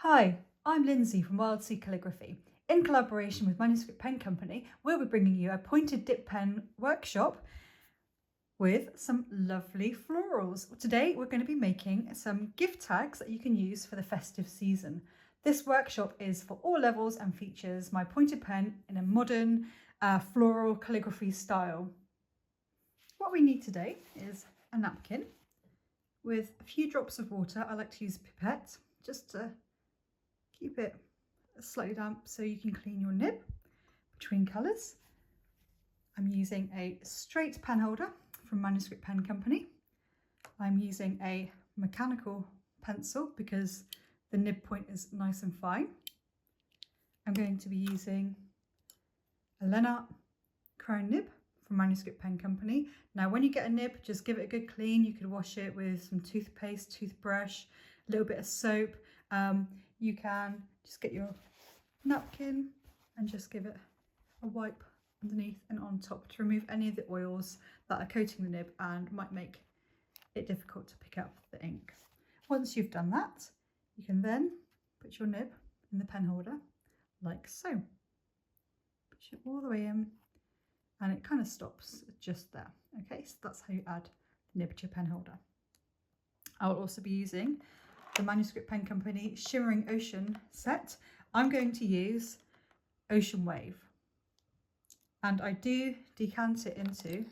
Hi, I'm Lyndsey from Modern Calligraphy. In collaboration with Manuscript Pen Company, we'll be bringing you a pointed dip pen workshop with some lovely florals. Today we're going to be making some gift tags that you can use for the festive season. This workshop is for all levels and features my pointed pen in a modern floral calligraphy style. What we need today is a napkin with a few drops of water. I like to use a pipette just to keep it slightly damp so you can clean your nib between colours. I'm using a straight pen holder from Manuscript Pen Company. I'm using a mechanical pencil because the nib point is nice and fine. I'm going to be using a Leonardt crown nib from Manuscript Pen Company. Now when you get a nib, just give it a good clean. You could wash it with some toothpaste, toothbrush, a little bit of soap. You can just get your napkin and just give it a wipe underneath and on top to remove any of the oils that are coating the nib and might make it difficult to pick up the ink. Once you've done that, you can then put your nib in the pen holder like so. Push it all the way in and it kind of stops just there. Okay, so that's how you add the nib to your pen holder. I will also be using the Manuscript Pen Company Shimmering Ocean set. I'm going to use Ocean Wave, and I do decant it into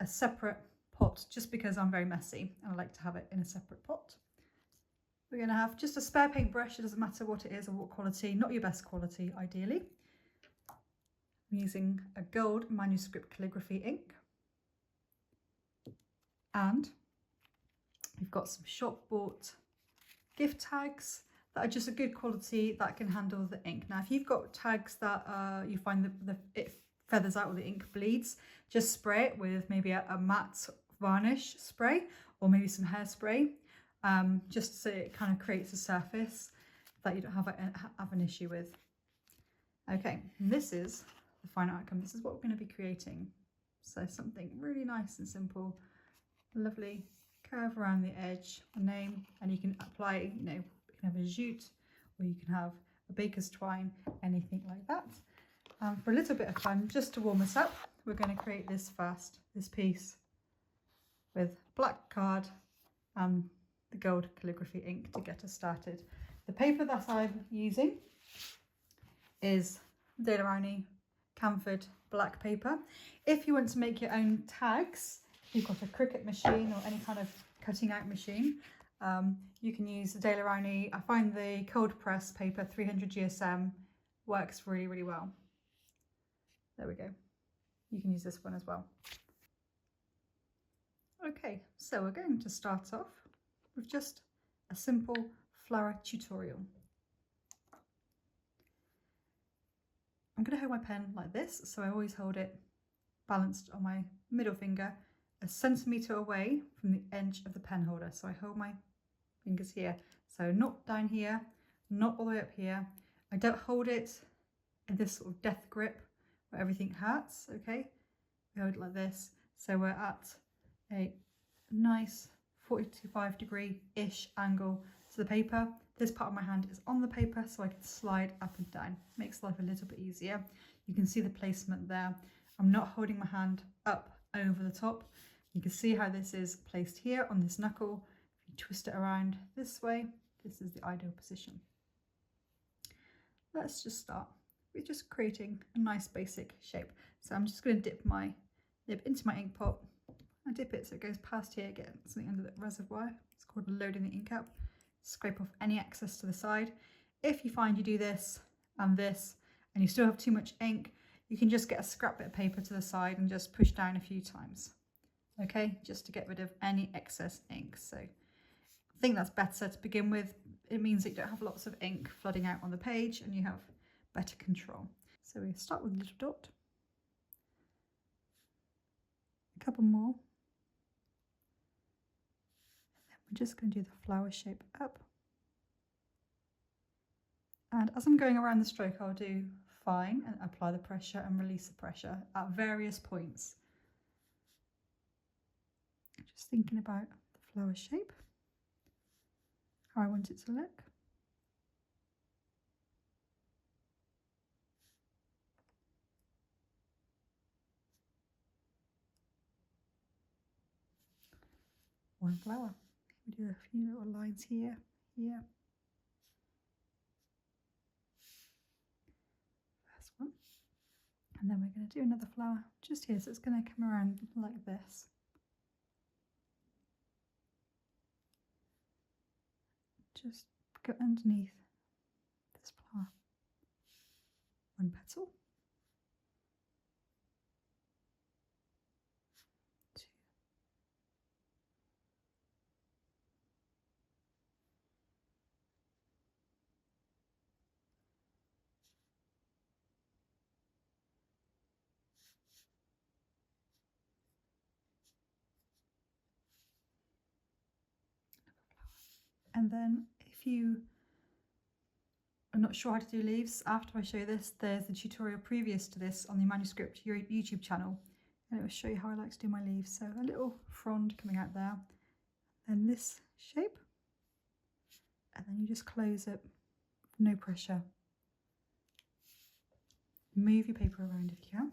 a separate pot just because I'm very messy and I like to have it in a separate pot. We're going to have just a spare paintbrush. It doesn't matter what it is or what quality, not your best quality ideally. I'm using a gold Manuscript calligraphy ink, and we've got some shop bought gift tags that are just a good quality that can handle the ink. Now if you've got tags that you find it feathers out or the ink bleeds, just spray it with maybe a matte varnish spray or maybe some hairspray, just so it kind of creates a surface that you don't have an issue with. Okay, and this is the final outcome. This is what we're going to be creating. So something really nice and simple, lovely curve around the edge, a name, and you can apply, you can have a jute or you can have a baker's twine, anything like that. For a little bit of fun, just to warm us up, we're going to create this piece with black card and the gold calligraphy ink to get us started. The paper that I'm using is Leonardt camphor black paper. If you want to make your own tags, you've got a Cricut machine or any kind of cutting out machine, you can use the Leonardt. I find the cold press paper 300 GSM works really, really well. There we go. You can use this one as well. Okay, so we're going to start off with just a simple flower tutorial. I'm going to hold my pen like this, so I always hold it balanced on my middle finger, a centimetre away from the edge of the pen holder. So I hold my fingers here, so not down here, not all the way up here. I don't hold it in this sort of death grip where everything hurts. Okay, I hold it like this, so we're at a nice 45-degree-ish angle to the paper. This part of my hand is on the paper so I can slide up and down. Makes life a little bit easier. You can see the placement there. I'm not holding my hand up over the top. You can see how this is placed here on this knuckle. If you twist it around this way, this is the ideal position. Let's just start with just creating a nice basic shape. So I'm just going to dip my nib into my ink pot. I dip it so it goes past here, get something under the reservoir. It's called loading the ink up. Scrape off any excess to the side. If you find you do this and you still have too much ink, you can just get a scrap bit of paper to the side and just push down a few times. Okay, just to get rid of any excess ink. So I think that's better to begin with. It means that you don't have lots of ink flooding out on the page and you have better control. So we start with a little dot, a couple more. We're just going to do the flower shape up. And as I'm going around the stroke, I'll do fine and apply the pressure and release the pressure at various points. Just thinking about the flower shape, how I want it to look. one flower. We do a few little lines here, here. First one. And then we're going to do another flower just here, so it's going to come around like this. Just go underneath this flower. One petal. Two. And then if you are not sure how to do leaves, after I show this, there's the tutorial previous to this on the Manuscript YouTube channel, and it will show you how I like to do my leaves. So a little frond coming out there, then this shape, and then you just close it, no pressure. Move your paper around if you can,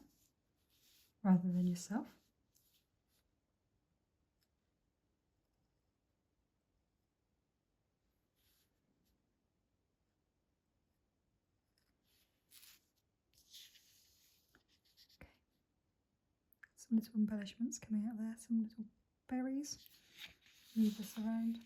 rather than yourself. Some little embellishments coming out there, some little berries. Move this around.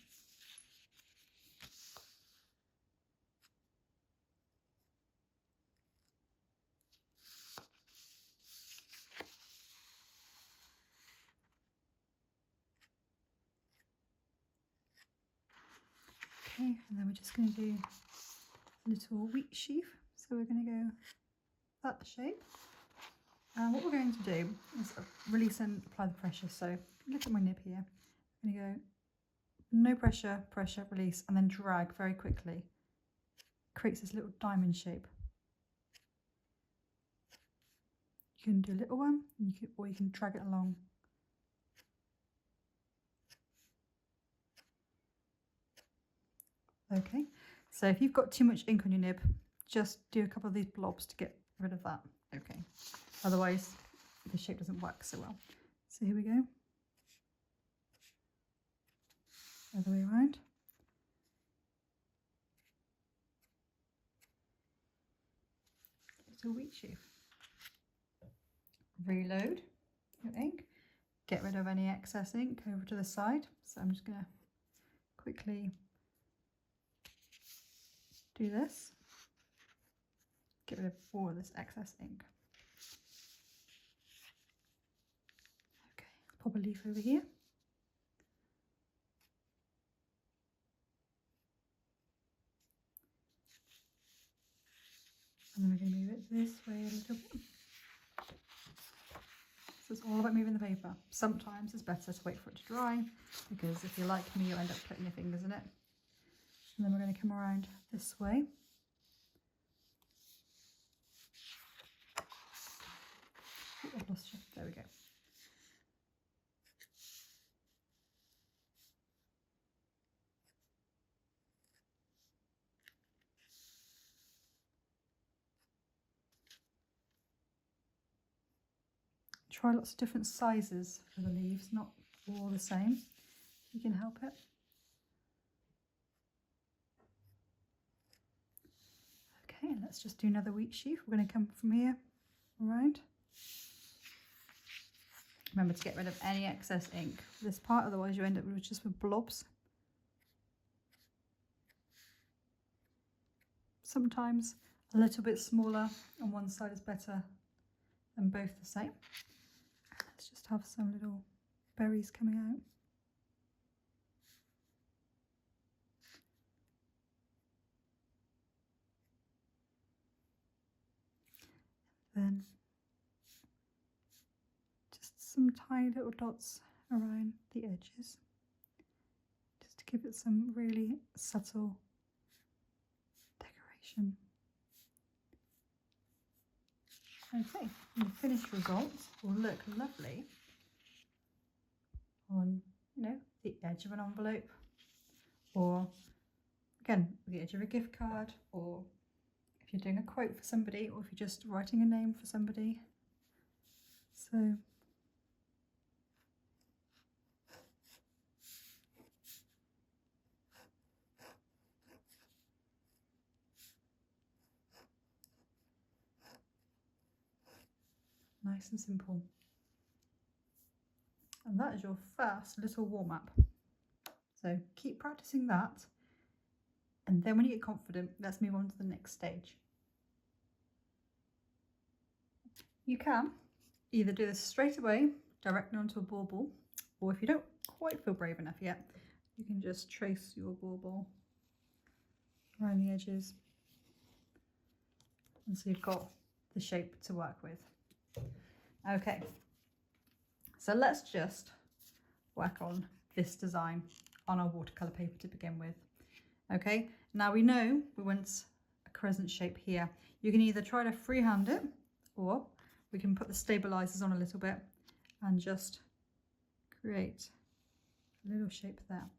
Okay, and then we're just going to do a little wheat sheaf. So we're going to go that shape. And what we're going to do is release and apply the pressure. So look at my nib here. I'm going to go no pressure, pressure, release, and then drag very quickly. Creates this little diamond shape. You can do a little one, or you can drag it along. Okay, so if you've got too much ink on your nib, just do a couple of these blobs to get rid of that. Okay, otherwise the shape doesn't work so well. So here we go. Other way around. Little wheat sheaf. Reload your ink. Get rid of any excess ink over to the side. So I'm just going to quickly do this. Get rid of all of this excess ink. Okay, pop a leaf over here. And then we're going to move it this way a little bit. So it's all about moving the paper. Sometimes it's better to wait for it to dry, because if you're like me, you'll end up putting your fingers in it. And then we're going to come around this way. Oh, I've lost you. There we go. Try lots of different sizes for the leaves, not all the same. You can help it. Okay, let's just do another wheat sheaf. We're going to come from here around. Remember to get rid of any excess ink for this part, otherwise you end up with just with blobs. Sometimes a little bit smaller on one side is better than both the same. Let's just have some little berries coming out. Then just some tiny little dots around the edges, just to give it some really subtle decoration. Okay, and the finished result will look lovely on, the edge of an envelope, or again, the edge of a gift card, or if you're doing a quote for somebody, or if you're just writing a name for somebody. So Nice and simple. And that is your first little warm-up. So keep practicing that. And then when you get confident, let's move on to the next stage. You can either do this straight away, directly onto a bauble, or if you don't quite feel brave enough yet, you can just trace your bauble around the edges. And so you've got the shape to work with. Okay, so let's just work on this design on our watercolour paper to begin with. Okay, now we know we want a crescent shape here. You can either try to freehand it, or we can put the stabilizers on a little bit and just create a little shape there.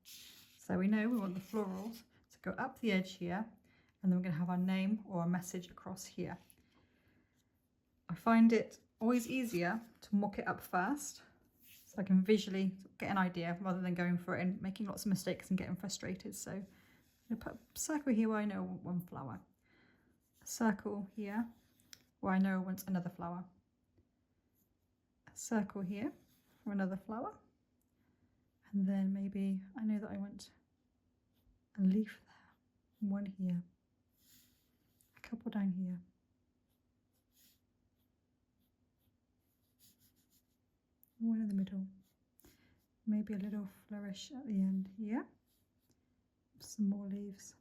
So we know we want the florals to go up the edge here, and then we're going to have our name or a message across here. I find it always easier to mock it up first, so I can visually get an idea rather than going for it and making lots of mistakes and getting frustrated. So I'm going to put a circle here where I know I want one flower, a circle here where I know I want another flower, a circle here for another flower, and then maybe I know that I want a leaf there, one here, a couple down here, one in the middle, maybe a little flourish at the end here, some more leaves,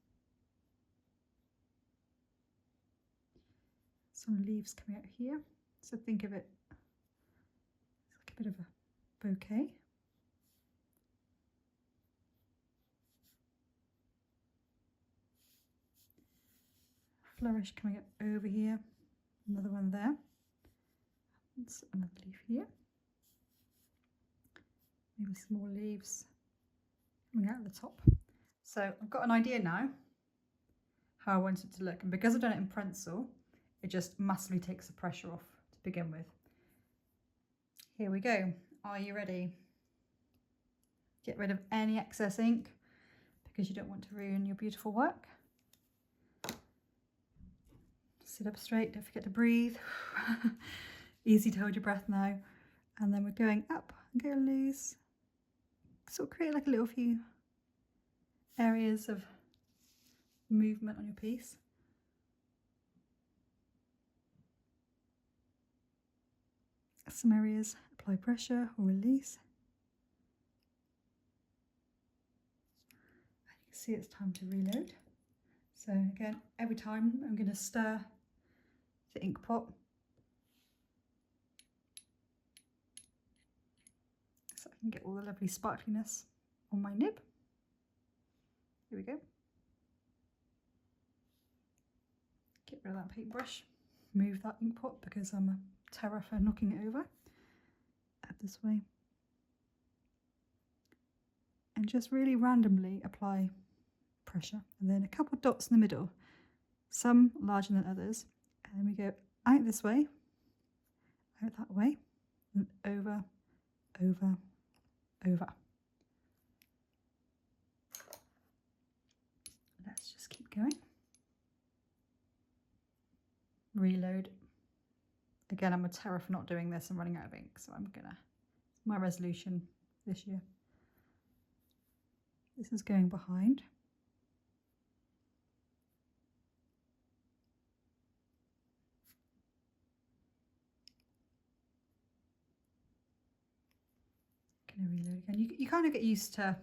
some leaves coming out here. So think of it as like a bit of a bouquet. Flourish coming up over here, another one there, and another leaf here, maybe some more leaves coming out at the top. So I've got an idea now how I want it to look, and because I've done it in pencil, it just massively takes the pressure off to begin with. Here we go. Are you ready? Get rid of any excess ink because you don't want to ruin your beautiful work. Sit up straight, don't forget to breathe. Easy to hold your breath now. And then we're going up and go loose. Sort of create like a little few areas of movement on your piece. Some areas apply pressure or release. And you can see it's time to reload. So again, every time I'm going to stir the ink pot so I can get all the lovely sparkliness on my nib. Here we go. Get rid of that paintbrush, move that ink pot because I'm a terror for knocking it over. Add this way. And just really randomly apply pressure. And then a couple of dots in the middle, some larger than others. And then we go out this way, out that way, and over, over, over. Let's just keep going. Reload. Again, I'm a terror for not doing this and running out of ink, so I'm gonna, my resolution this year. This is going behind. Gonna reload again. You kind of get used to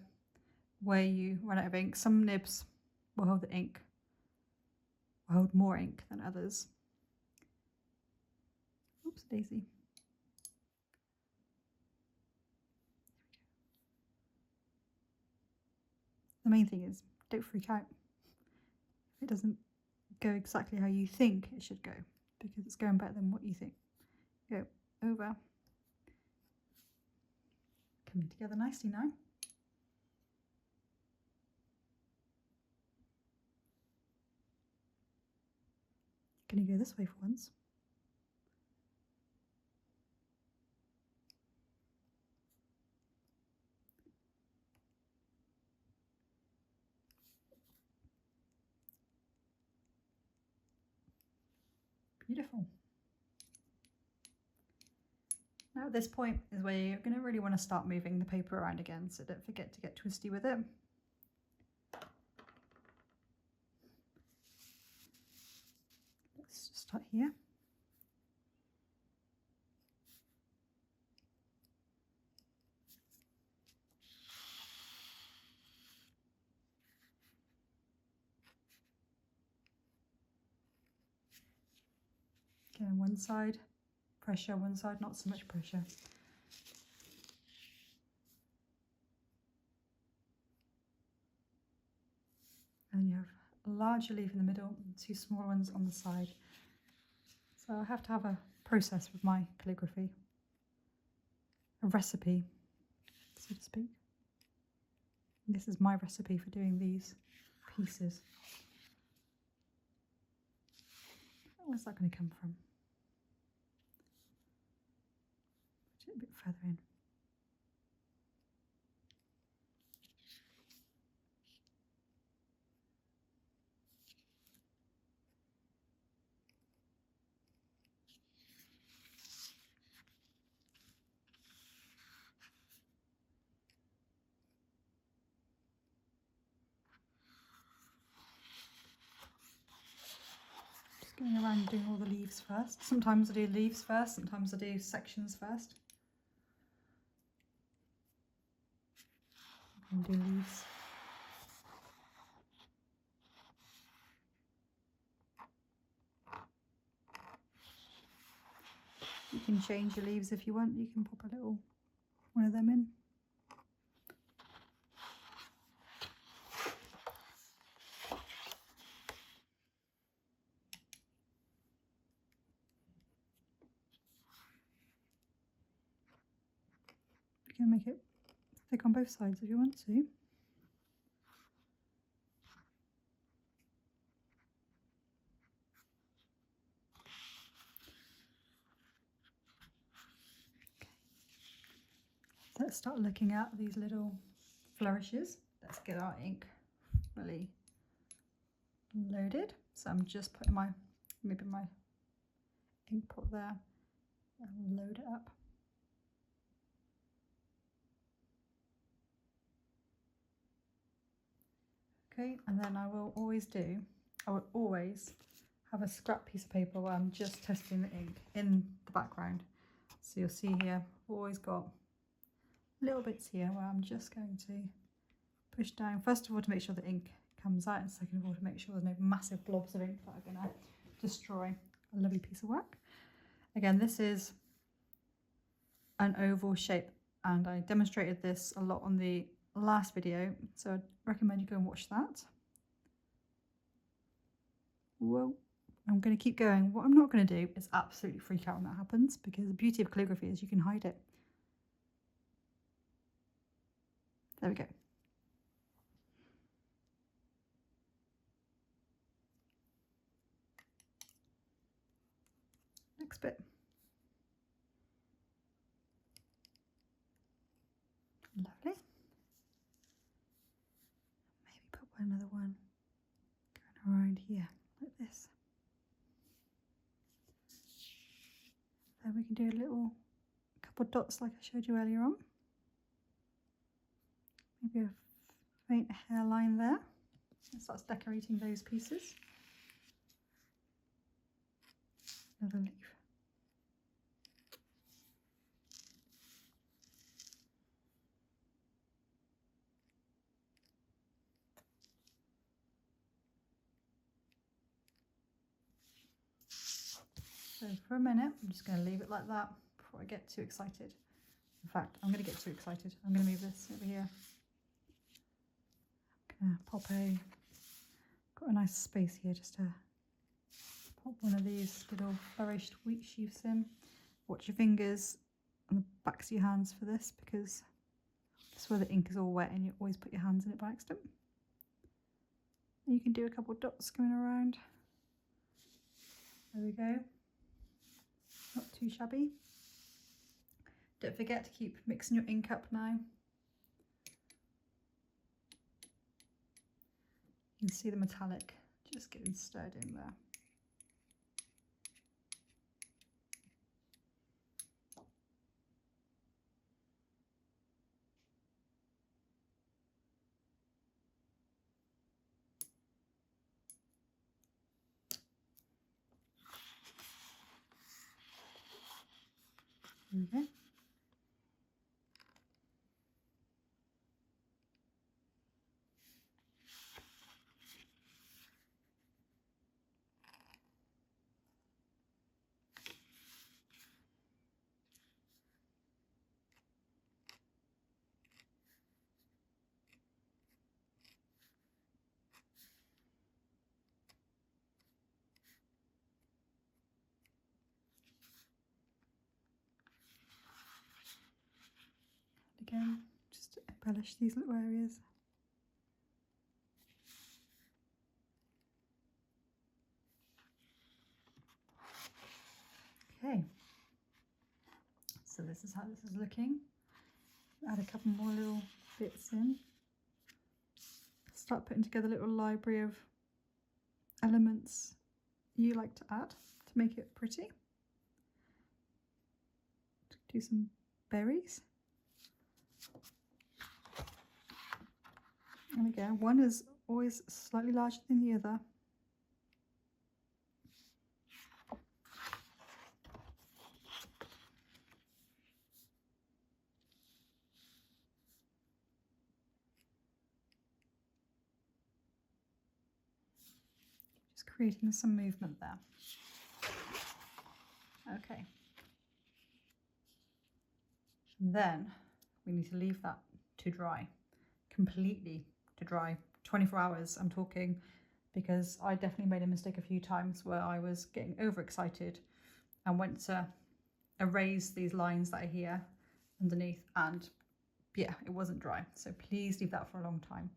where you run out of ink. Some nibs will hold the ink, will hold more ink than others. Oops, daisy. The main thing is don't freak out if it doesn't go exactly how you think it should go, because it's going better than what you think. Go over. Coming together nicely now. Gonna go this way for once. Beautiful. Now at this point is where you're going to really want to start moving the paper around again, so don't forget to get twisty with it. Let's just start here. Again, one side, pressure, one side, not so much pressure. And you have a larger leaf in the middle and two small ones on the side. So I have to have a process with my calligraphy, a recipe, so to speak. And this is my recipe for doing these pieces. Where's that going to come from? Put it a bit further in. Going around and doing all the leaves first. Sometimes I do leaves first, sometimes I do sections first. And do leaves. You can change your leaves if you want. You can pop a little one of them in. You can make it thick on both sides if you want to. Okay. Let's start looking at these little flourishes. Let's get our ink really loaded. So I'm just putting maybe my ink pot there and load it up. Okay, and then I will always have a scrap piece of paper where I'm just testing the ink in the background. So you'll see here, I've always got little bits here where I'm just going to push down, first of all to make sure the ink comes out, and second of all to make sure there's no massive blobs of ink that are going to destroy a lovely piece of work. Again, this is an oval shape and I demonstrated this a lot on the last video, so I'd recommend you go and watch that. Whoa, I'm going to keep going. What I'm not going to do is absolutely freak out when that happens, because the beauty of calligraphy is you can hide it. There we go. Next bit. Lovely. Maybe put another one going around here like this. Then we can do a couple of dots like I showed you earlier on. Maybe a faint hairline there. That starts decorating those pieces. Another leaf. So for a minute, I'm just going to leave it like that before I get too excited. In fact, I'm going to get too excited. I'm going to move this over here. I'm going to pop got a nice space here just to pop one of these little flourished wheat sheaths in. Watch your fingers on the backs of your hands for this, because this is where the ink is all wet and you always put your hands in it by accident. And you can do a couple of dots going around. There we go. Not too shabby. Don't forget to keep mixing your ink up now. You can see the metallic just getting stirred in there. There we go. Again, just to embellish these little areas. Okay, so this is how this is looking. Add a couple more little bits in. Start putting together a little library of elements you like to add to make it pretty. Do some berries. And again, one is always slightly larger than the other. Just creating some movement there. Okay. Then we need to leave that to dry, completely to dry. 24 hours I'm talking, because I definitely made a mistake a few times where I was getting overexcited and went to erase these lines that are here underneath, and yeah, it wasn't dry. So please leave that for a long time.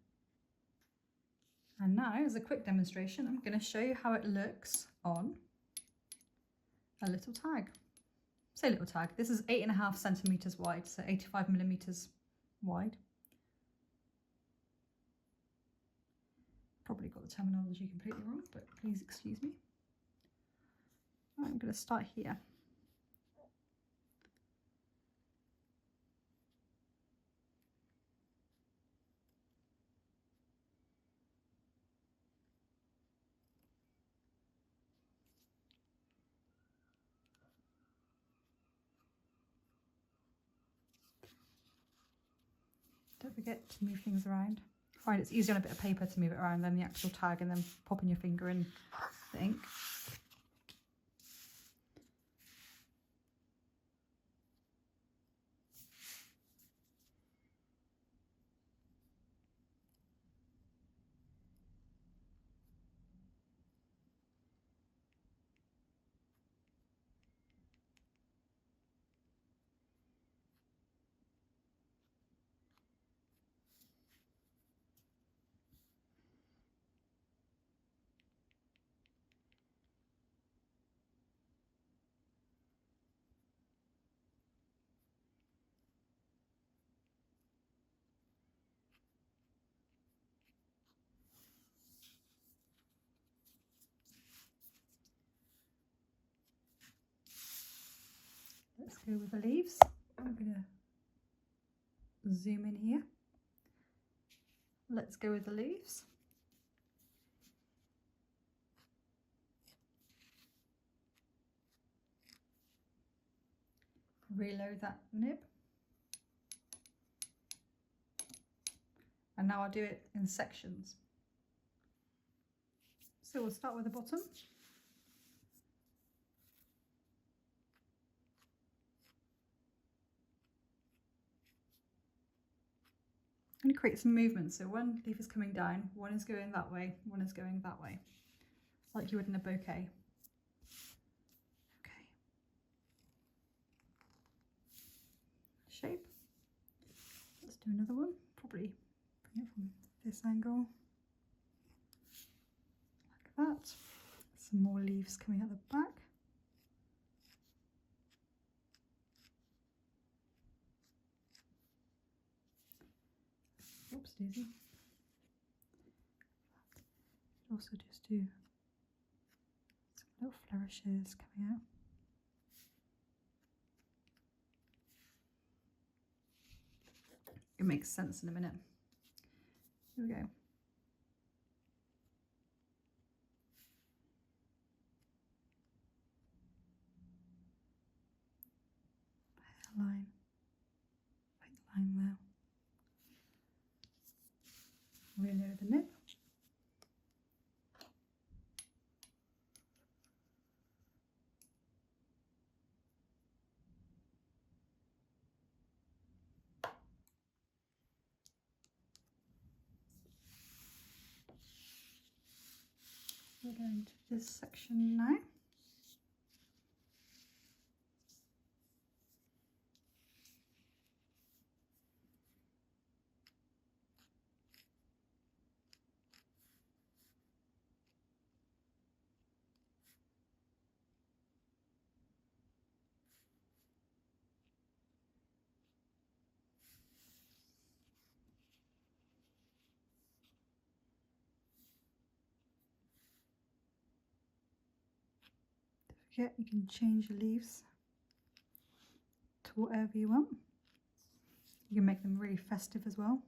And now, as a quick demonstration, I'm going to show you how it looks on a little tag. Say little tag. This is 8.5 centimeters wide, so 85 millimeters wide. Probably got the terminology completely wrong, but please excuse me. I'm going to start here. Don't forget to move things around. I find it's easier on a bit of paper to move it around than the actual tag and then popping your finger in the ink. Let's go with the leaves. I'm going to zoom in here. Let's go with the leaves. Reload that nib. And now I'll do it in sections. So we'll start with the bottom. I'm going to create some movement. So one leaf is coming down, one is going that way, one is going that way, like you would in a bouquet. Okay. Shape. Let's do another one. Probably bring it from this angle, like that. Some more leaves coming at the back. Oops, daisy. Also just do some little flourishes coming out. It makes sense in a minute. Here we go. reload the nib. We're going to this section now. Don't forget, you can change the leaves to whatever you want. You can make them really festive as well.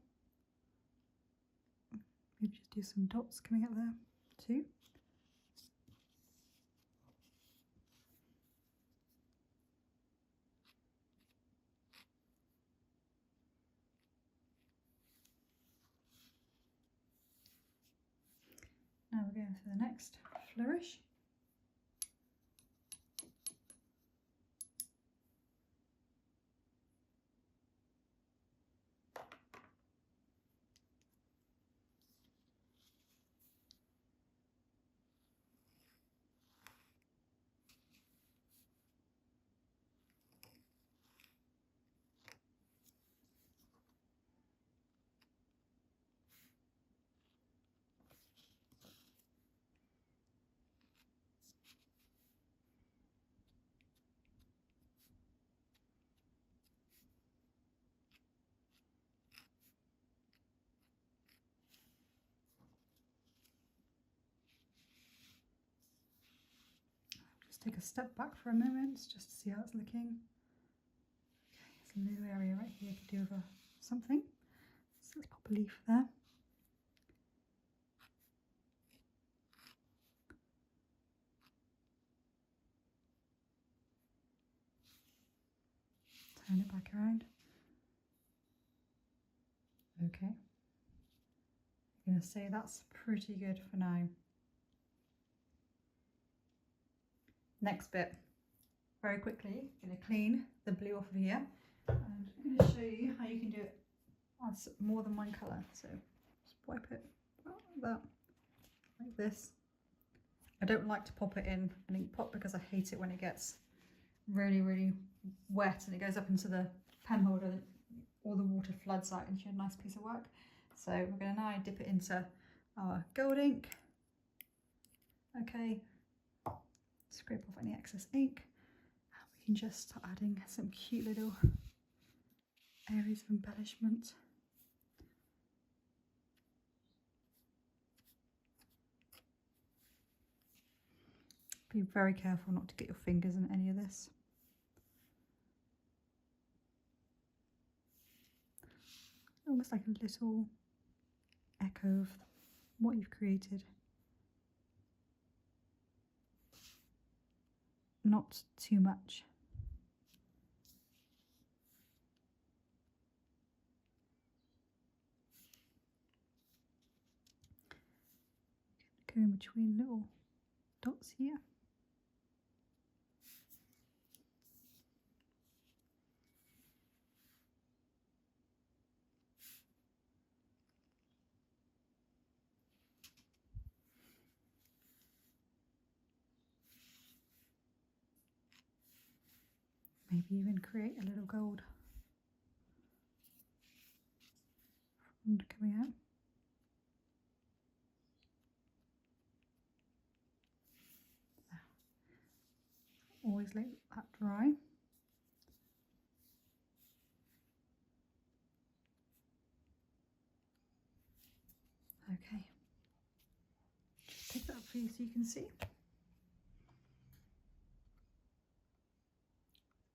Maybe just do some dots coming up there too. Now we're going for the next flourish. Take a step back for a moment just to see how it's looking. Okay, there's a little area right here to do with something. So let's pop a leaf there. Turn it back around. Okay. I'm going to say that's pretty good for now. Next bit, very quickly, I'm going to clean the blue off of here, and I'm going to show you how you can do it as more than one colour. So just wipe it like that, like this. I don't like to pop it in an ink pot because I hate it when it gets really, really wet and it goes up into the pen holder and all the water floods out into a nice piece of work. So we're going to now dip it into our gold ink. Okay. Scrape off any excess ink, and we can just start adding some cute little areas of embellishment. Be very careful not to get your fingers in any of this. Almost like a little echo of what you've created. Not too much. Go in between little dots here. Maybe even create a little gold frond coming out. Always let that dry. Okay, just pick that up for you so you can see.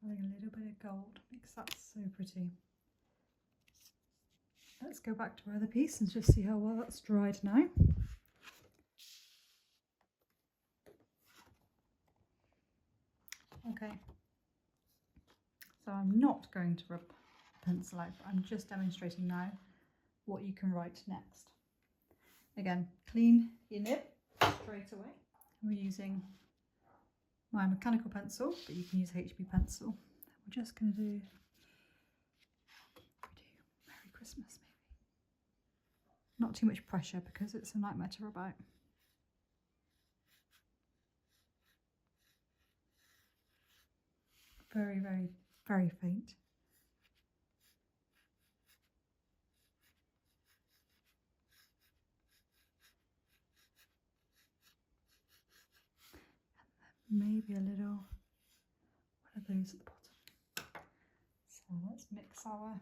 Adding a little bit of gold makes that so pretty. Let's go back to our other piece and just see how well that's dried now. Okay, so I'm not going to rub the pencil out, but I'm just demonstrating now what you can write next. Again, clean your nib straight away. We're using my mechanical pencil, but you can use HB pencil. We're just going to do Merry Christmas maybe. Not too much pressure because it's a nightmare to rub out. Very, very, very faint. Maybe a little, what are those at the bottom? So let's mix our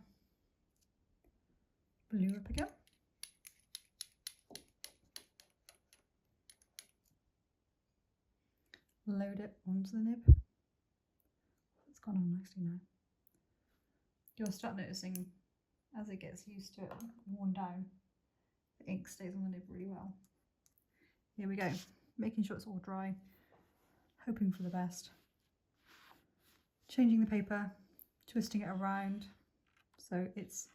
blue up again. Load it onto the nib. It's gone on nicely now. You'll start noticing as it gets used to it, worn down, the ink stays on the nib really well. Here we go, making sure it's all dry, hoping for the best. Changing the paper, twisting it around so it's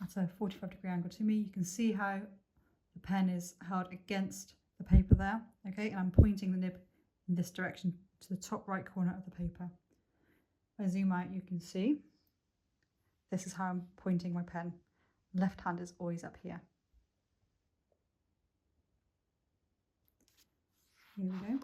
at a 45-degree angle to me. You can see how the pen is held against the paper there, okay, and I'm pointing the nib in this direction to the top right corner of the paper. If I zoom out, you can see this is how I'm pointing my pen. Left hand is always up here. Here we go.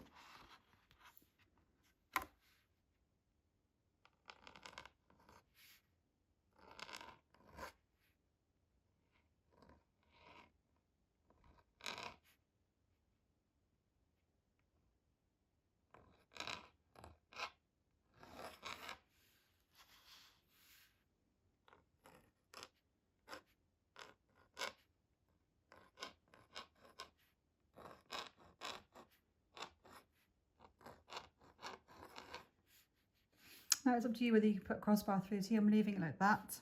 Now it's up to you whether you put crossbar through. See, I'm leaving it like that.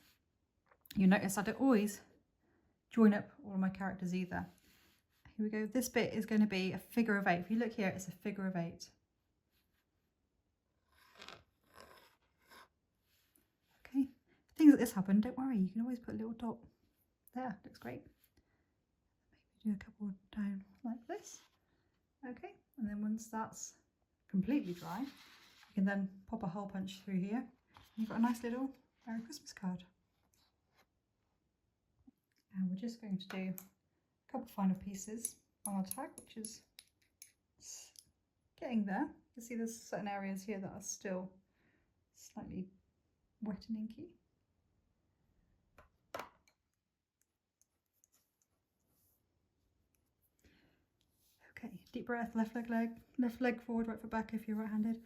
You notice I don't always join up all of my characters either. Here we go. This bit is going to be a figure of 8. If you look here, it's a figure of 8. Okay. If things like this happen, don't worry. You can always put a little dot there. Looks great. Maybe do a couple down like this. Okay. And then once that's completely dry, you can then pop a hole punch through here. And you've got a nice little Merry Christmas card. And we're just going to do a couple final pieces on our tag, which is getting there. You can see there's certain areas here that are still slightly wet and inky. Okay, deep breath, left leg forward, right foot back if you're right-handed.